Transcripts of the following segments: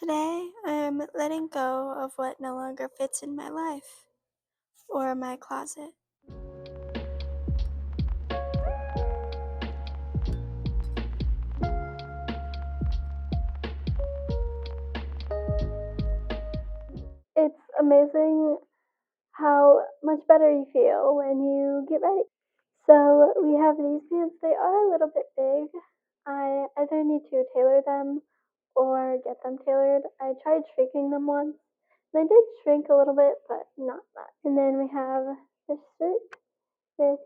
Today, I'm letting go of what no longer fits in my life or my closet. It's amazing how much better you feel when you get ready. So, we have these pants. They are a little bit big. I either need to tailor them or get them tailored. I tried shrinking them once. They did shrink a little bit, but not much. And then we have this shirt with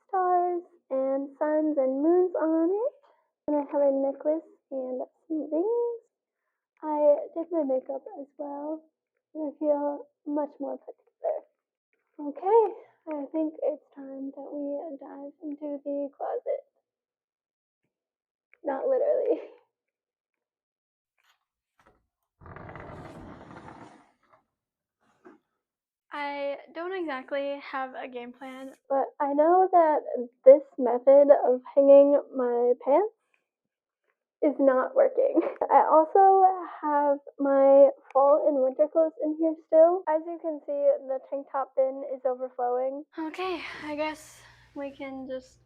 stars and suns and moons on it. And I have a necklace and some rings. I did my makeup as well, and I feel much more put together. Okay, I think it's time that we dive into the closet. Not literally. I don't exactly have a game plan, but I know that this method of hanging my pants is not working. I also have my fall and winter clothes in here still. As you can see, the tank top bin is overflowing. Okay, I guess we can just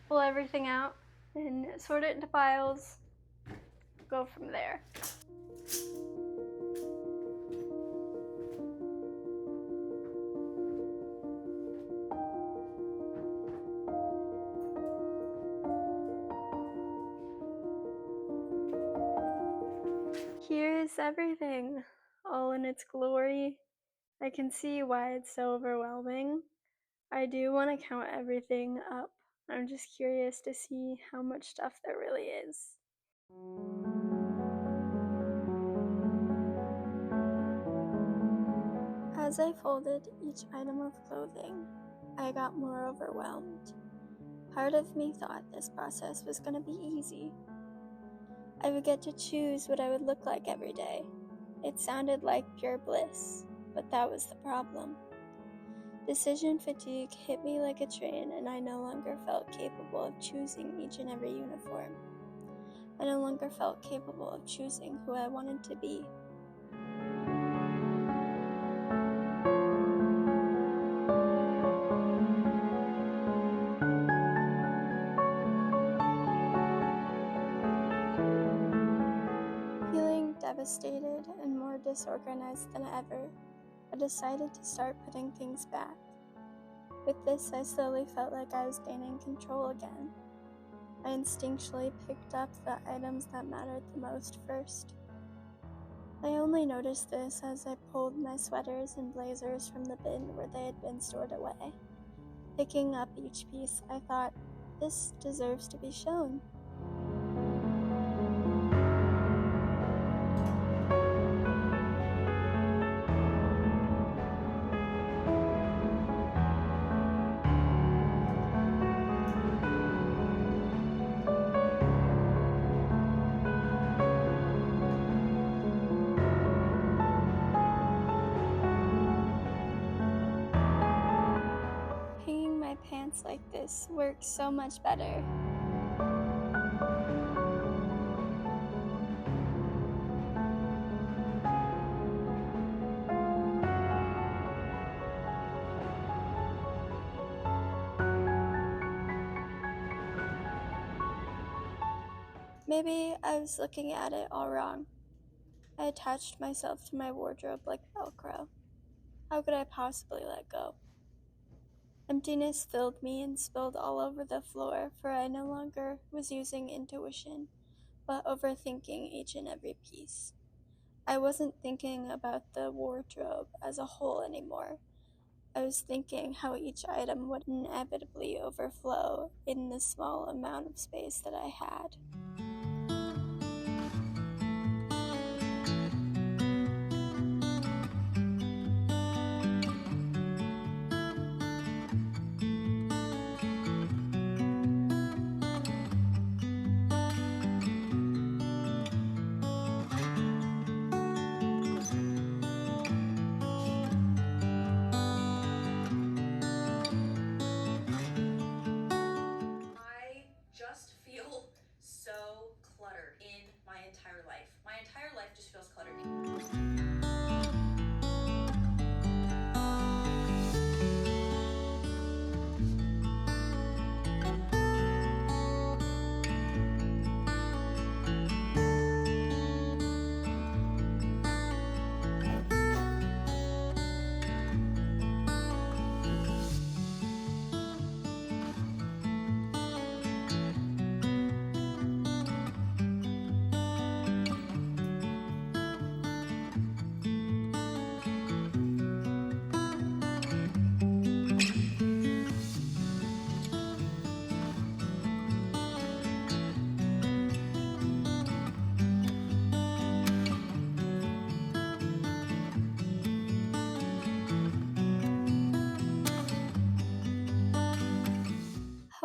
pull everything out and sort it into piles, go from there. Here's everything, all in its glory. I can see why it's so overwhelming. I do want to count everything up. I'm just curious to see how much stuff there really is. As I folded each item of clothing, I got more overwhelmed. Part of me thought this process was going to be easy. I would get to choose what I would look like every day. It sounded like pure bliss, but that was the problem. Decision fatigue hit me like a train, and I no longer felt capable of choosing each and every uniform. I no longer felt capable of choosing who I wanted to be. Feeling devastated and more disorganized than ever, I decided to start putting things back. With this, I slowly felt like I was gaining control again. I instinctually picked up the items that mattered the most first. I only noticed this as I pulled my sweaters and blazers from the bin where they had been stored away. Picking up each piece, I thought, this deserves to be shown. Hanging my pants like this works so much better. Maybe I was looking at it all wrong. I attached myself to my wardrobe like Velcro. How could I possibly let go? Emptiness filled me and spilled all over the floor, for I no longer was using intuition, but overthinking each and every piece. I wasn't thinking about the wardrobe as a whole anymore. I was thinking how each item would inevitably overflow in the small amount of space that I had. I just feel so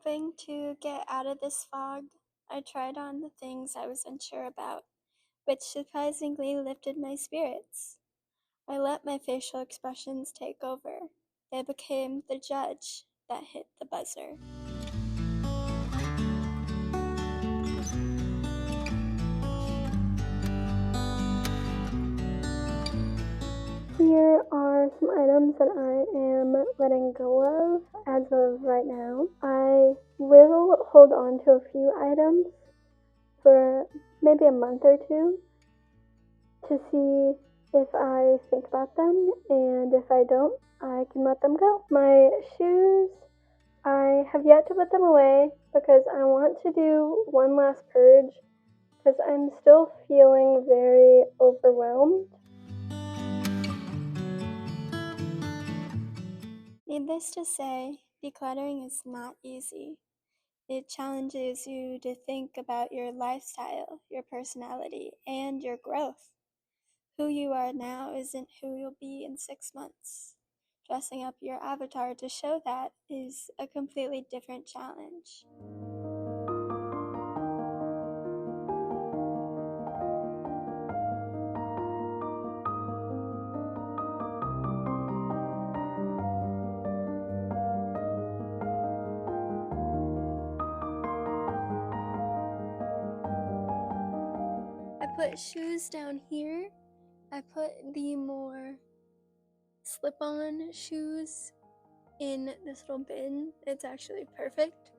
Hoping to get out of this fog, I tried on the things I was unsure about, which surprisingly lifted my spirits. I let my facial expressions take over. They became the judge that hit the buzzer. Here are some items that I am letting go of as of right now. I will hold on to a few items for maybe a month or two to see if I think about them, and if I don't, I can let them go. My shoes, I have yet to put them away because I want to do one last purge because I'm still feeling very overwhelmed. Needless to say, decluttering is not easy. It challenges you to think about your lifestyle, your personality, and your growth. Who you are now isn't who you'll be in 6 months. Dressing up your avatar to show that is a completely different challenge. I put shoes down here. I put the more slip-on shoes in this little bin. It's actually perfect.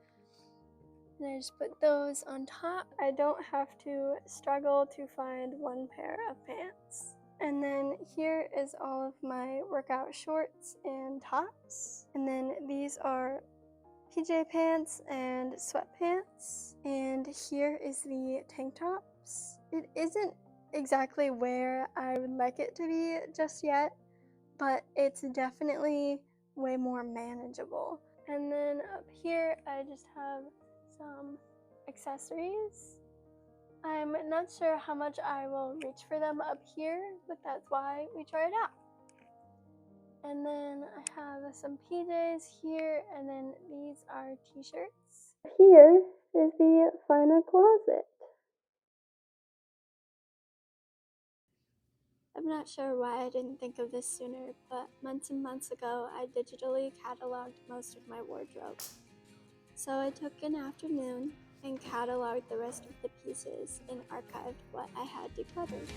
And I just put those on top. I don't have to struggle to find one pair of pants. And then here is all of my workout shorts and tops. And then these are PJ pants and sweatpants. And here is the tank tops. It isn't exactly where I would like it to be just yet, but it's definitely way more manageable. And then up here I just have some accessories. I'm not sure how much I will reach for them up here, but that's why we try it out. And then I have some PJs here, and then these are t-shirts. Here is the final closet. I'm not sure why I didn't think of this sooner, but months and months ago I digitally cataloged most of my wardrobe. So I took an afternoon and cataloged the rest of the pieces and archived what I had decluttered.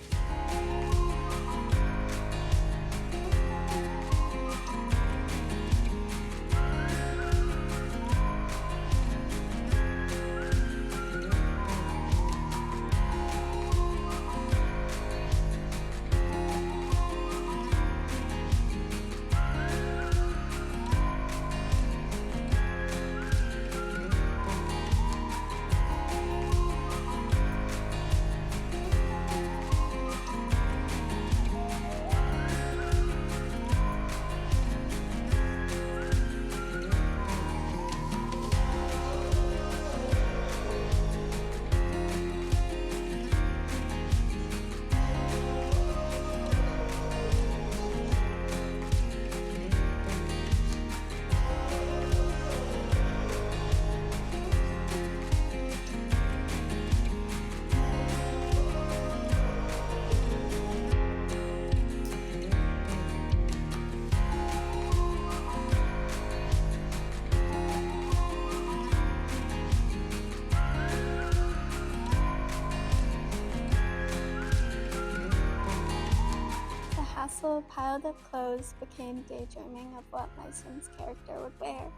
Of piled up clothes became daydreaming of what my son's character would wear.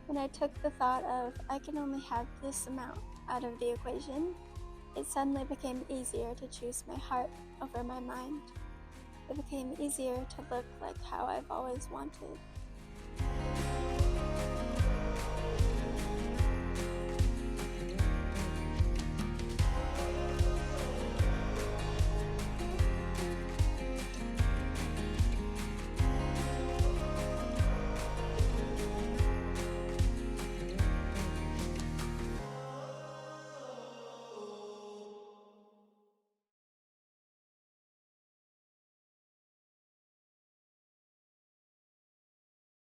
When I took the thought of I can only have this amount out of the equation, it suddenly became easier to choose my heart over my mind. It became easier to look like how I've always wanted.